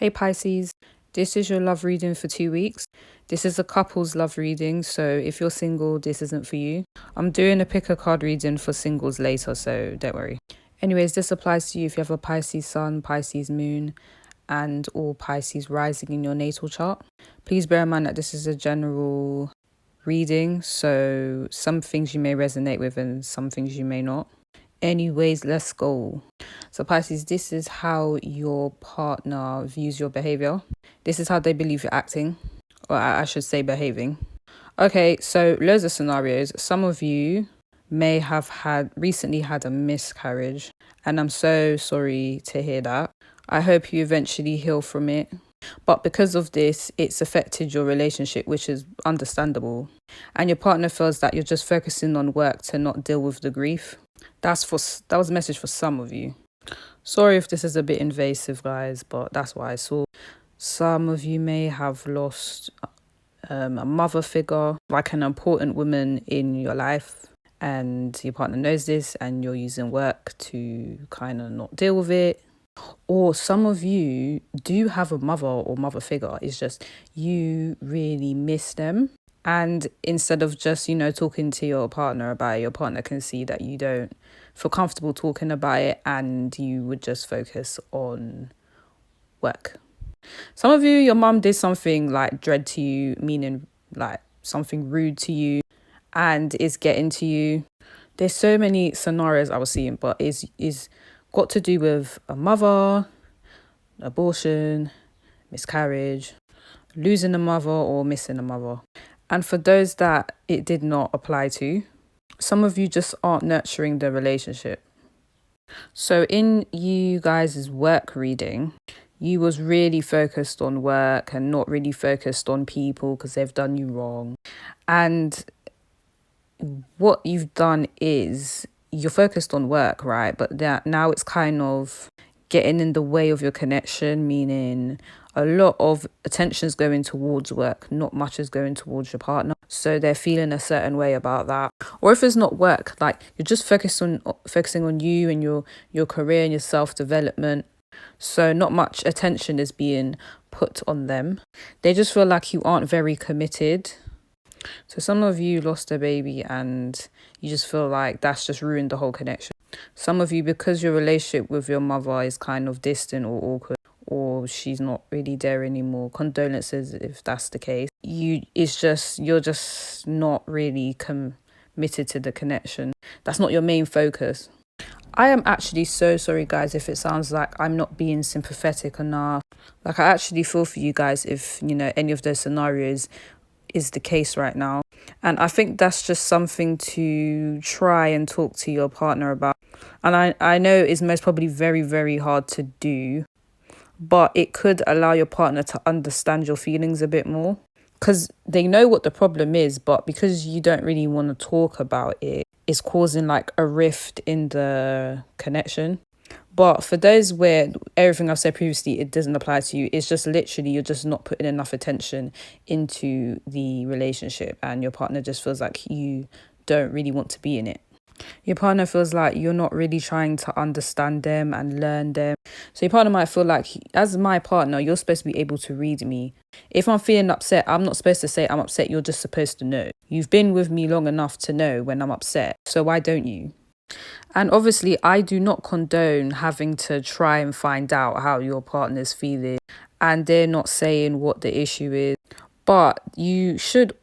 Hey Pisces, this is your love reading for 2 weeks. This is a couple's love reading, so if you're single, this isn't for you. I'm doing a pick a card reading for singles later, so don't worry. Anyways, this applies to you if you have a Pisces Sun, Pisces Moon, and or Pisces rising in your natal chart. Please bear in mind that this is a general reading, so some things you may resonate with and some things you may not. Anyways, let's go. So Pisces, this is how your partner views your behavior. This is how they believe you're acting, or I should say behaving. Okay, so loads of scenarios. Some of you may have recently had a miscarriage, and I'm so sorry to hear that. I hope you eventually heal from it. But because of this, it's affected your relationship, which is understandable. And your partner feels that you're just focusing on work to not deal with the grief. That was a message for some of you. Sorry if this is a bit invasive, guys, but that's what I saw. Some of you may have lost a mother figure, like an important woman in your life, and your partner knows this and you're using work to kind of not deal with it. Or some of you do have a mother or mother figure. It's just you really miss them. And instead of just, talking to your partner about it, your partner can see that you don't feel comfortable talking about it and you would just focus on work. Some of you, your mum did something like dread to you, meaning like something rude to you, and it's getting to you. There's so many scenarios I was seeing, but it's got to do with a mother, abortion, miscarriage, losing a mother or missing a mother. And for those that it did not apply to, some of you just aren't nurturing the relationship. So in you guys' work reading, you was really focused on work and not really focused on people because they've done you wrong. And what you've done is you're focused on work, right? But that now it's kind of getting in the way of your connection, meaning a lot of attention is going towards work, not much is going towards your partner. So they're feeling a certain way about that. Or if it's not work, like you're just focusing on you and your career and your self-development. So not much attention is being put on them. They just feel like you aren't very committed. So some of you lost a baby and you just feel like that's just ruined the whole connection. Some of you, because your relationship with your mother is kind of distant or awkward, or she's not really there anymore, condolences if that's the case, you're just not really committed to the connection. That's not your main focus. I am actually so sorry, guys, if it sounds like I'm not being sympathetic enough. Like, I actually feel for you guys if, any of those scenarios is the case right now. And I think that's just something to try and talk to your partner about. And I know it's most probably very, very hard to do, but it could allow your partner to understand your feelings a bit more. Because they know what the problem is, but because you don't really want to talk about it, it's causing like a rift in the connection. But for those where everything I've said previously, it doesn't apply to you, it's just literally you're just not putting enough attention into the relationship and your partner just feels like you don't really want to be in it. Your partner feels like you're not really trying to understand them and learn them. So your partner might feel like, as my partner, you're supposed to be able to read me. If I'm feeling upset, I'm not supposed to say I'm upset. You're just supposed to know. You've been with me long enough to know when I'm upset. So why don't you? And obviously, I do not condone having to try and find out how your partner's feeling and they're not saying what the issue is. But you should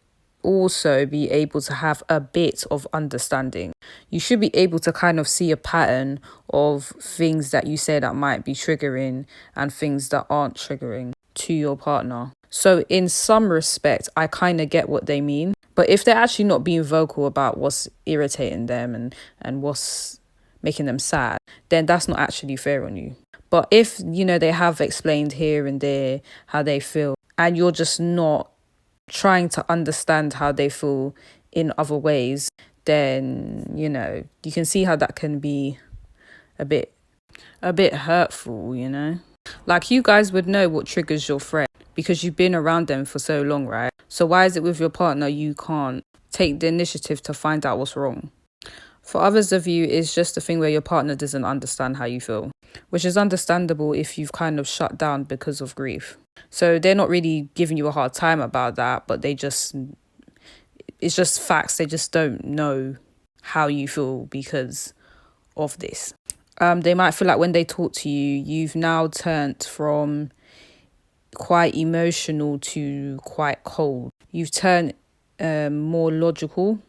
also be able to have a bit of understanding. You should be able to kind of see a pattern of things that you say that might be triggering and things that aren't triggering to your partner. So in some respect, I kind of get what they mean. But if they're actually not being vocal about what's irritating them and what's making them sad, then that's not actually fair on you. But if, they have explained here and there how they feel and you're just not trying to understand how they feel in other ways, then, you can see how that can be a bit hurtful, Like, you guys would know what triggers your friend because you've been around them for so long, right? So why is it with your partner you can't take the initiative to find out what's wrong? For others of you, it's just a thing where your partner doesn't understand how you feel. which is understandable if you've kind of shut down because of grief. So they're not really giving you a hard time about that, but it's just facts. They just don't know how you feel because of this. They might feel like when they talk to you, you've now turned from quite emotional to quite cold. You've turned more logical.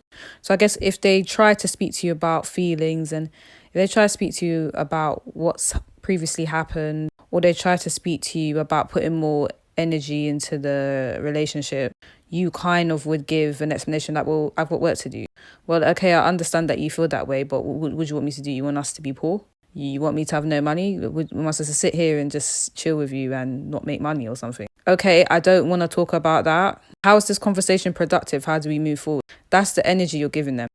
So I guess if they try to speak to you about feelings, and if they try to speak to you about what's previously happened, or they try to speak to you about putting more energy into the relationship, you kind of would give an explanation like, well, I've got work to do. Well, okay, I understand that you feel that way, but what would you want me to do? You want us to be poor? You want me to have no money? We must just sit here and just chill with you and not make money or something? Okay, I don't want to talk about that. How is this conversation productive? How do we move forward? That's the energy you're giving them.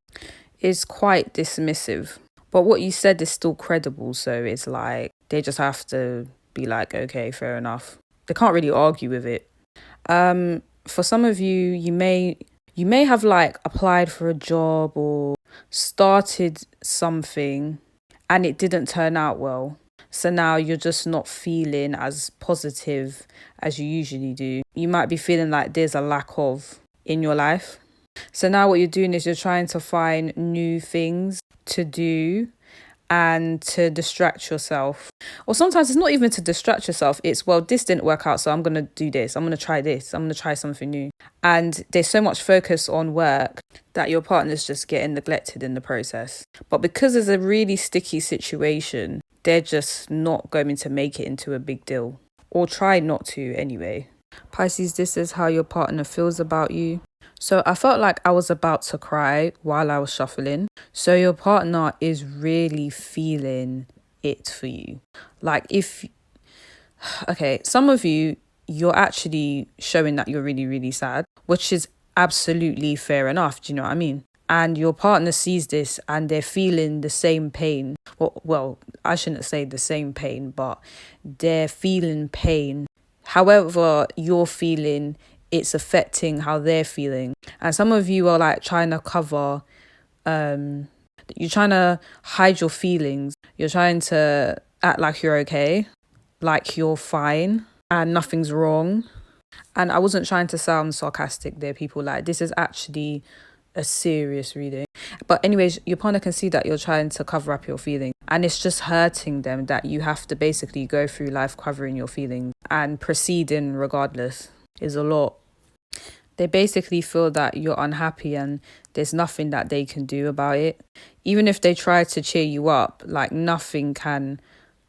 It's quite dismissive. But what you said is still credible. So it's like they just have to be like, okay, fair enough. They can't really argue with it. For some of you, you may have like applied for a job or started something and it didn't turn out well. So now you're just not feeling as positive as you usually do. You might be feeling like there's a lack of in your life. So now what you're doing is you're trying to find new things to do and to distract yourself. Or sometimes it's not even to distract yourself. It's, well, this didn't work out, so I'm going to do this. I'm going to try this. I'm going to try something new. And there's so much focus on work that your partner's just getting neglected in the process. But because it's a really sticky situation, they're just not going to make it into a big deal. Or try not to anyway. Pisces, this is how your partner feels about you. So I felt like I was about to cry while I was shuffling. So your partner is really feeling it for you. Like some of you, you're actually showing that you're really, really sad, which is absolutely fair enough. Do you know what I mean? And your partner sees this and they're feeling the same pain. Well, I shouldn't say the same pain, but they're feeling pain. However you're feeling, it's affecting how they're feeling. And some of you are like trying to cover, you're trying to hide your feelings. You're trying to act like you're okay, like you're fine and nothing's wrong. And I wasn't trying to sound sarcastic there, people. Like, this is actually a serious reading. But anyways, your partner can see that you're trying to cover up your feelings. And it's just hurting them that you have to basically go through life covering your feelings and proceeding regardless. Is a lot. They basically feel that you're unhappy and there's nothing that they can do about it. Even if they try to cheer you up, like, nothing can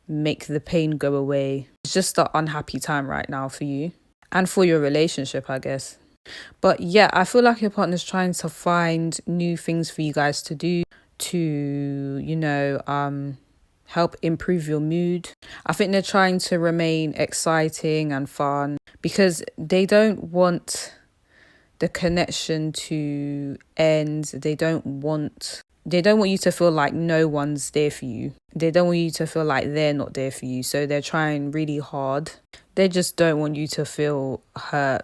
make the pain go away. It's just an unhappy time right now for you and for your relationship, I guess. But yeah, I feel like your partner's trying to find new things for you guys to do to, help improve your mood. I think they're trying to remain exciting and fun because they don't want the connection to end. They don't want you to feel like no one's there for you. They don't want you to feel like they're not there for you. So they're trying really hard. They just don't want you to feel hurt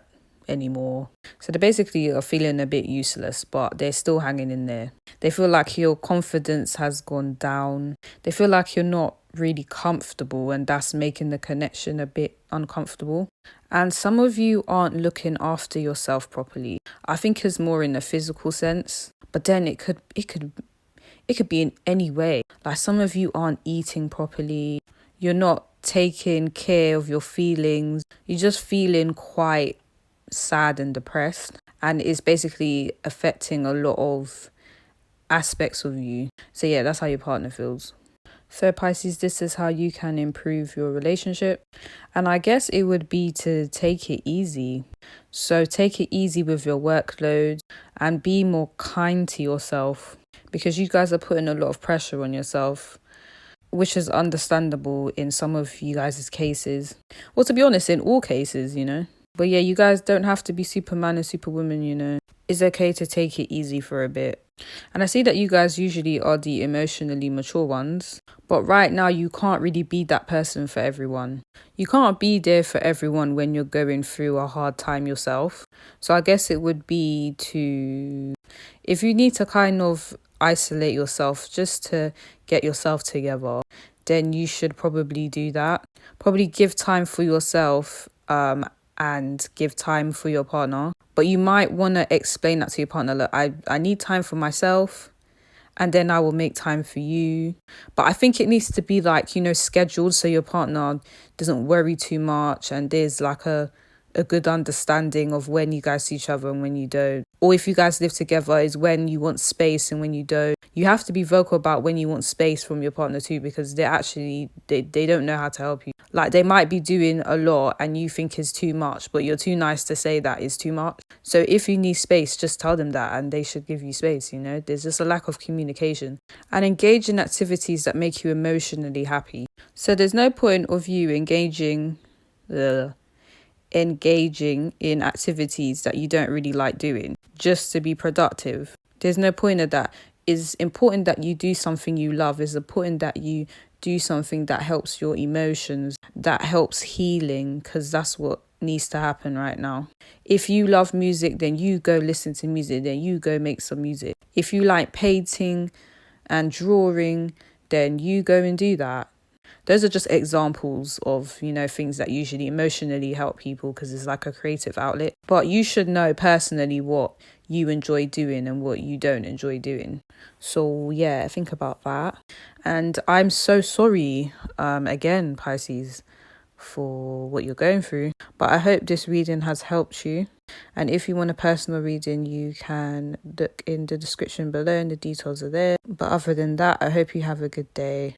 anymore. So they basically are feeling a bit useless, but they're still hanging in there. They feel like your confidence has gone down. They feel like you're not really comfortable, and that's making the connection a bit uncomfortable. And some of you aren't looking after yourself properly. I think it's more in a physical sense, but then it could be in any way. Like, some of you aren't eating properly. You're not taking care of your feelings. You're just feeling quite sad and depressed, and it's basically affecting a lot of aspects of you. So yeah, that's how your partner feels. So Pisces, this is how you can improve your relationship. And I guess it would be to take it easy. So take it easy with your workload and be more kind to yourself, because you guys are putting a lot of pressure on yourself, which is understandable in some of you guys' cases. Well, to be honest, in all cases, But yeah, you guys don't have to be Superman and Superwoman, It's okay to take it easy for a bit. And I see that you guys usually are the emotionally mature ones. But right now, you can't really be that person for everyone. You can't be there for everyone when you're going through a hard time yourself. So I guess it would be if you need to kind of isolate yourself just to get yourself together, then you should probably do that. Probably give time for yourself and give time for your partner. But you might want to explain that to your partner. Look, I need time for myself, and then I will make time for you. But I think it needs to be like, scheduled, so your partner doesn't worry too much, and there's like a good understanding of when you guys see each other and when you don't. Or if you guys live together, is when you want space and when you don't. You have to be vocal about when you want space from your partner too, because they don't know how to help you. Like, they might be doing a lot and you think is too much, but you're too nice to say that is too much. So if you need space, just tell them that and they should give you space. There's just a lack of communication. And engage in activities that make you emotionally happy. So there's no point of you engaging in activities that you don't really like doing just to be productive. There's no point of that. It's important that you do something you love. It's important that you do something that helps your emotions, that helps healing, because that's what needs to happen right now. If you love music, then you go listen to music, then you go make some music. If you like painting and drawing, then you go and do that. Those are just examples of, things that usually emotionally help people, because it's like a creative outlet. But you should know personally what you enjoy doing and what you don't enjoy doing. So yeah, think about that. And I'm so sorry, again, Pisces, for what you're going through. But I hope this reading has helped you. And if you want a personal reading, you can look in the description below and the details are there. But other than that, I hope you have a good day.